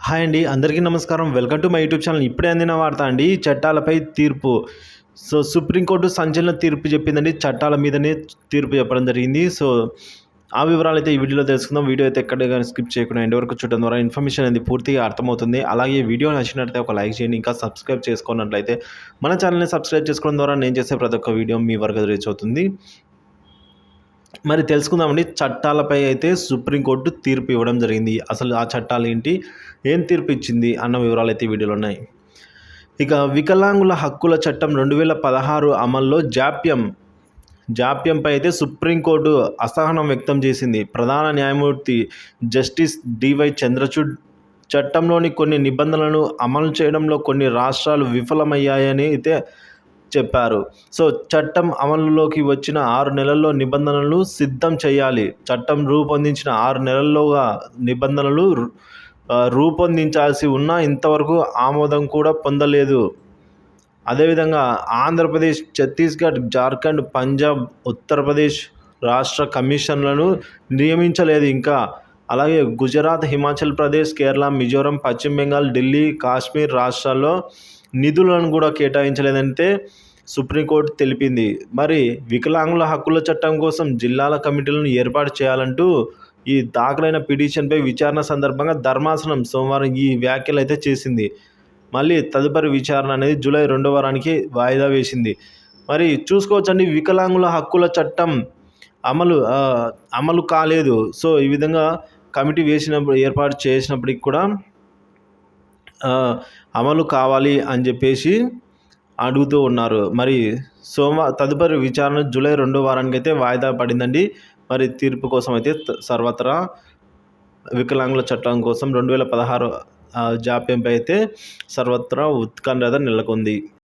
Hi అండి. అందరికీ నమస్కారం. Welcome to my YouTube channel. ఇప్పుడే అందిన వార్త అండి. చట్టాలపై తీర్పు. సుప్రీంకోర్టు సంచలన తీర్పు చెప్పిందండి. చట్టాల మీదనే తీర్పు చెప్పడం జరిగింది. ఆ వివరాలైతే ఈ వీడియోలో తెలుసుకుందాం. వీడియో అయితే ఎక్కడ గాని స్కిప్ చేయకుండా ఎండ్ వరకు చూడడం ద్వారా ఇన్ఫర్మేషన్ అనేది పూర్తిగా అర్థమవుతుంది. అలాగే వీడియో నచ్చినట్లయితే ఒక లైక్ చేయండి. ఇంకా సబ్స్క్రైబ్ చేసుకున్నట్లయితే మన ఛానల్‌ని సబ్స్క్రైబ్ చేసుకోవడం ద్వారా నేను చేసే ప్రతి ఒక్క వీడియో మీ వరకు రీచ్ అవుతుంది. మరి తెలుసుకుందామండి. చట్టాలపై అయితే సుప్రీంకోర్టు తీర్పు ఇవ్వడం జరిగింది. అసలు ఆ చట్టాలేంటి? ఏం తీర్పు ఇచ్చింది? అన్న వివరాలైతే ఈ వీడియోలో ఉన్నాయి. ఇక వికలాంగుల హక్కుల చట్టం 2016 అమల్లో జాప్యంపై అయితే సుప్రీంకోర్టు అసహనం వ్యక్తం చేసింది. ప్రధాన న్యాయమూర్తి జస్టిస్ డివై చంద్రచూడ్ చట్టంలోని కొన్ని నిబంధనలను అమలు చేయడంలో కొన్ని రాష్ట్రాలు విఫలమయ్యాయని అయితే చెప్పారు. చట్టం అమలులోకి వచ్చిన 6 నెలల్లో నిబంధనలు సిద్ధం చేయాలి. చట్టం రూపొందించిన 6 నెలల్లోగా నిబంధనలు రూపొందించాల్సి ఉన్నా ఇంతవరకు ఆమోదం కూడా పొందలేదు. అదేవిధంగా ఆంధ్రప్రదేశ్, ఛత్తీస్గఢ్, జార్ఖండ్, పంజాబ్, ఉత్తరప్రదేశ్ రాష్ట్ర కమిషన్లను నియమించలేదు ఇంకా. అలాగే గుజరాత్, హిమాచల్ ప్రదేశ్, కేరళ, మిజోరం, పశ్చిమ బెంగాల్, ఢిల్లీ, కాశ్మీర్ రాష్ట్రాల్లో నిధులను కూడా కేటాయించలేదంటే సుప్రీంకోర్టు తెలిపింది. మరి వికలాంగుల హక్కుల చట్టం కోసం జిల్లాల కమిటీలను ఏర్పాటు చేయాలంటూ ఈ దాఖలైన పిటిషన్పై విచారణ సందర్భంగా ధర్మాసనం సోమవారం ఈ వ్యాఖ్యలు అయితే చేసింది. మళ్ళీ తదుపరి విచారణ అనేది జూలై 2వ వారానికి వాయిదా వేసింది. మరి చూసుకోవచ్చండి, వికలాంగుల హక్కుల చట్టం అమలు కాలేదు. ఈ విధంగా కమిటీ ఏర్పాటు చేసినప్పటికి కూడా అమలు కావాలి అని చెప్పేసి అడుగుతూ ఉన్నారు. మరి తదుపరి విచారణ జూలై 2వ వారానికి అయితే వాయిదా పడిందండి. మరి తీర్పు కోసం అయితే సర్వత్రా వికలాంగుల చట్టం కోసం 2016 జాప్యంపై అయితే సర్వత్రా ఉత్కంఠ నెలకొంది.